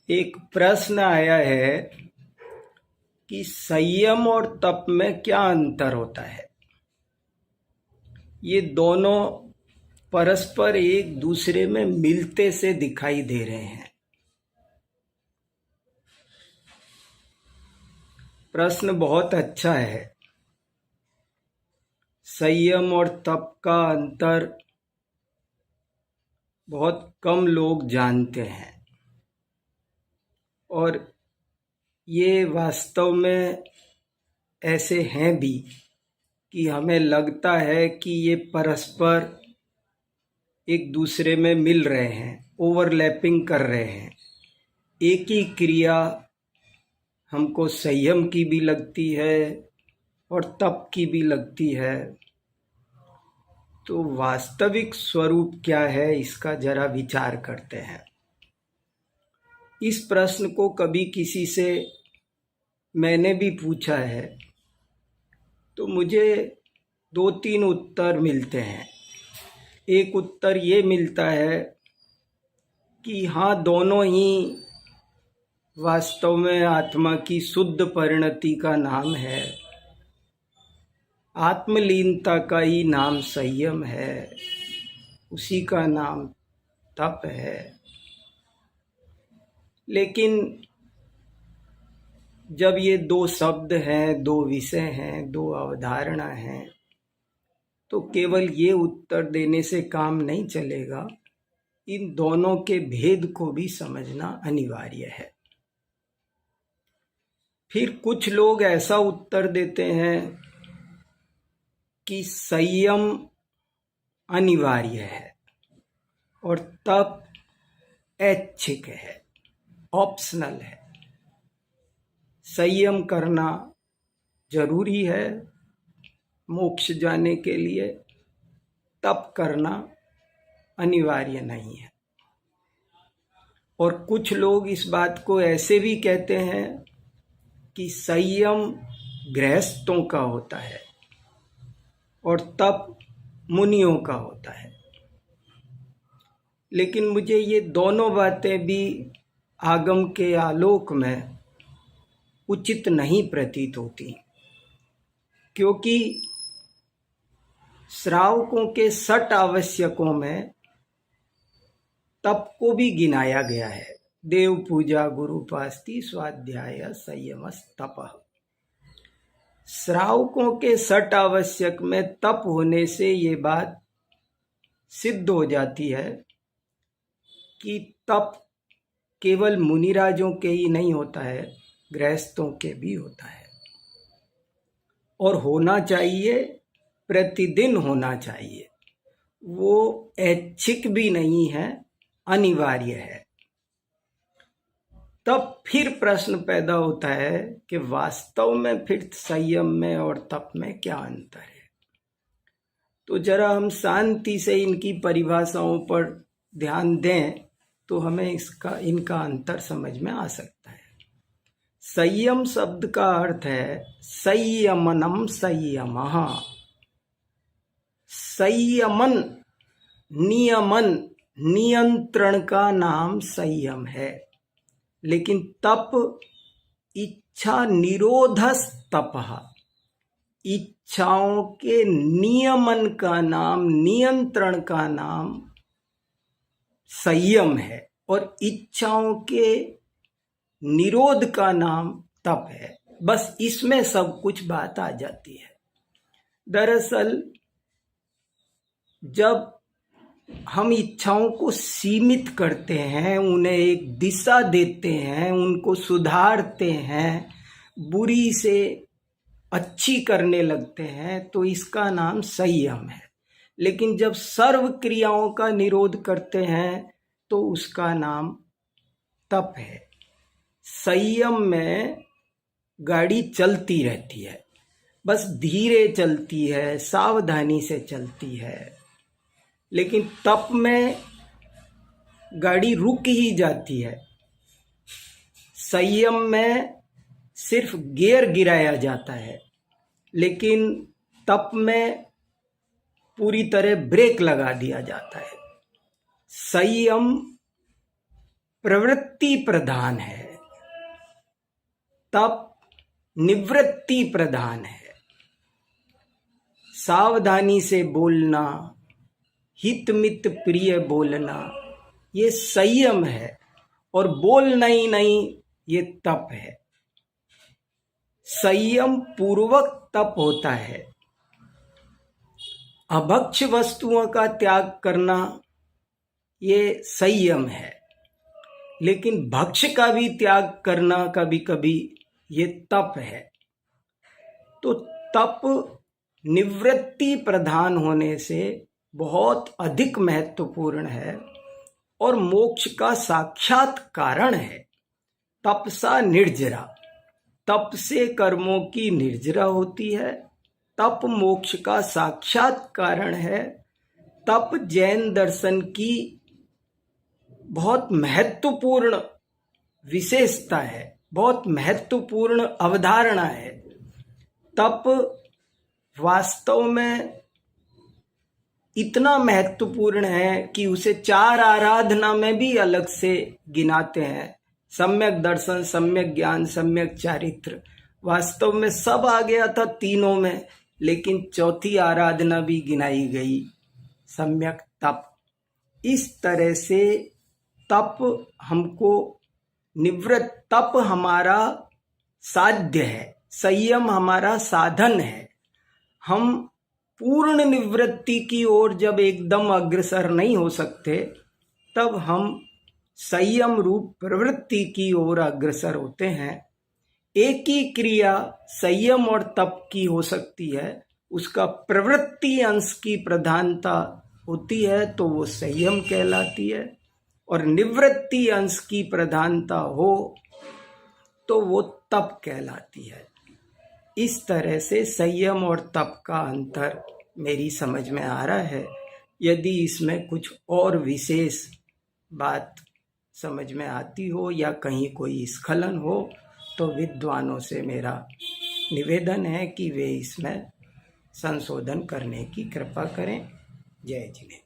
एक प्रश्न आया है कि संयम और तप में क्या अंतर होता है। ये दोनों परस्पर एक दूसरे में मिलते से दिखाई दे रहे हैं। प्रश्न बहुत अच्छा है। संयम और तप का अंतर बहुत कम लोग जानते हैं और ये वास्तव में ऐसे हैं भी कि हमें लगता है कि ये परस्पर एक दूसरे में मिल रहे हैं, ओवरलैपिंग कर रहे हैं। एक ही क्रिया हमको संयम की भी लगती है और तप की भी लगती है। तो वास्तविक स्वरूप क्या है, इसका जरा विचार करते हैं। इस प्रश्न को कभी किसी से मैंने भी पूछा है तो मुझे 2-3 उत्तर मिलते हैं। एक उत्तर ये मिलता है कि हाँ, दोनों ही वास्तव में आत्मा की शुद्ध परिणति का नाम है। आत्मलीनता का ही नाम संयम है, उसी का नाम तप है। लेकिन जब ये दो शब्द हैं, दो विषय हैं, दो अवधारणा हैं, तो केवल ये उत्तर देने से काम नहीं चलेगा। इन दोनों के भेद को भी समझना अनिवार्य है। फिर कुछ लोग ऐसा उत्तर देते हैं कि संयम अनिवार्य है और तप ऐच्छिक है, ऑप्शनल है। संयम करना जरूरी है मोक्ष जाने के लिए, तप करना अनिवार्य नहीं है। और कुछ लोग इस बात को ऐसे भी कहते हैं कि संयम गृहस्थों का होता है और तप मुनियों का होता है। लेकिन मुझे ये दोनों बातें भी आगम के आलोक में उचित नहीं प्रतीत होती, क्योंकि श्रावकों के 6 आवश्यकों में तप को भी गिनाया गया है। देव पूजा, गुरुपास्ति, स्वाध्याय, संयम, तपः। श्रावकों के 6 आवश्यक में तप होने से ये बात सिद्ध हो जाती है कि तप केवल मुनिराजों के ही नहीं होता है, गृहस्थों के भी होता है। और होना चाहिए, प्रतिदिन होना चाहिए। वो ऐच्छिक भी नहीं है, अनिवार्य है। तब फिर प्रश्न पैदा होता है कि वास्तव में फिर संयम में और तप में क्या अंतर है। तो जरा हम शांति से इनकी परिभाषाओं पर ध्यान दें तो हमें इनका अंतर समझ में आ सकता है। संयम शब्द का अर्थ है संयमनम संयमः। संयमन, नियमन, नियंत्रण का नाम संयम है। लेकिन तप इच्छा निरोधस तपः। इच्छाओं के नियमन का नाम, नियंत्रण का नाम संयम है और इच्छाओं के निरोध का नाम तप है। बस इसमें सब कुछ बात आ जाती है। दरअसल जब हम इच्छाओं को सीमित करते हैं, उन्हें एक दिशा देते हैं, उनको सुधारते हैं, बुरी से अच्छी करने लगते हैं, तो इसका नाम संयम है। लेकिन जब सर्व क्रियाओं का निरोध करते हैं तो उसका नाम तप है। संयम में गाड़ी चलती रहती है, बस धीरे चलती है, सावधानी से चलती है। लेकिन तप में गाड़ी रुक ही जाती है। संयम में सिर्फ गियर गिराया जाता है, लेकिन तप में पूरी तरह ब्रेक लगा दिया जाता है। संयम प्रवृत्ति प्रधान है, तप निवृत्ति प्रधान है। सावधानी से बोलना, हित मित प्रिय बोलना, ये संयम है, और बोलना ही नहीं ये तप है। संयम पूर्वक तप होता है। अभक्ष वस्तुओं का त्याग करना ये संयम है, लेकिन भक्ष का भी त्याग करना कभी कभी ये तप है। तो तप निवृत्ति प्रधान होने से बहुत अधिक महत्वपूर्ण है और मोक्ष का साक्षात कारण है। तपसा निर्जरा, तप से कर्मों की निर्जरा होती है। तप मोक्ष का साक्षात कारण है। तप जैन दर्शन की बहुत महत्वपूर्ण विशेषता है, बहुत महत्वपूर्ण अवधारणा है। तप वास्तव में इतना महत्वपूर्ण है कि उसे 4 आराधना में भी अलग से गिनाते हैं। सम्यक दर्शन, सम्यक ज्ञान, सम्यक चारित्र, वास्तव में सब आ गया था तीनों में, लेकिन चौथी आराधना भी गिनाई गई, सम्यक तप। इस तरह से तप हमको निवृत्त, तप हमारा साध्य है, संयम हमारा साधन है। हम पूर्ण निवृत्ति की ओर जब एकदम अग्रसर नहीं हो सकते, तब हम संयम रूप प्रवृत्ति की ओर अग्रसर होते हैं। एक ही क्रिया संयम और तप की हो सकती है, उसका प्रवृत्ति अंश की प्रधानता होती है तो वो संयम कहलाती है, और निवृत्ति अंश की प्रधानता हो तो वो तप कहलाती है। इस तरह से संयम और तप का अंतर मेरी समझ में आ रहा है। यदि इसमें कुछ और विशेष बात समझ में आती हो या कहीं कोई स्खलन हो तो विद्वानों से मेरा निवेदन है कि वे इसमें संशोधन करने की कृपा करें। जय जिनेन्द्र।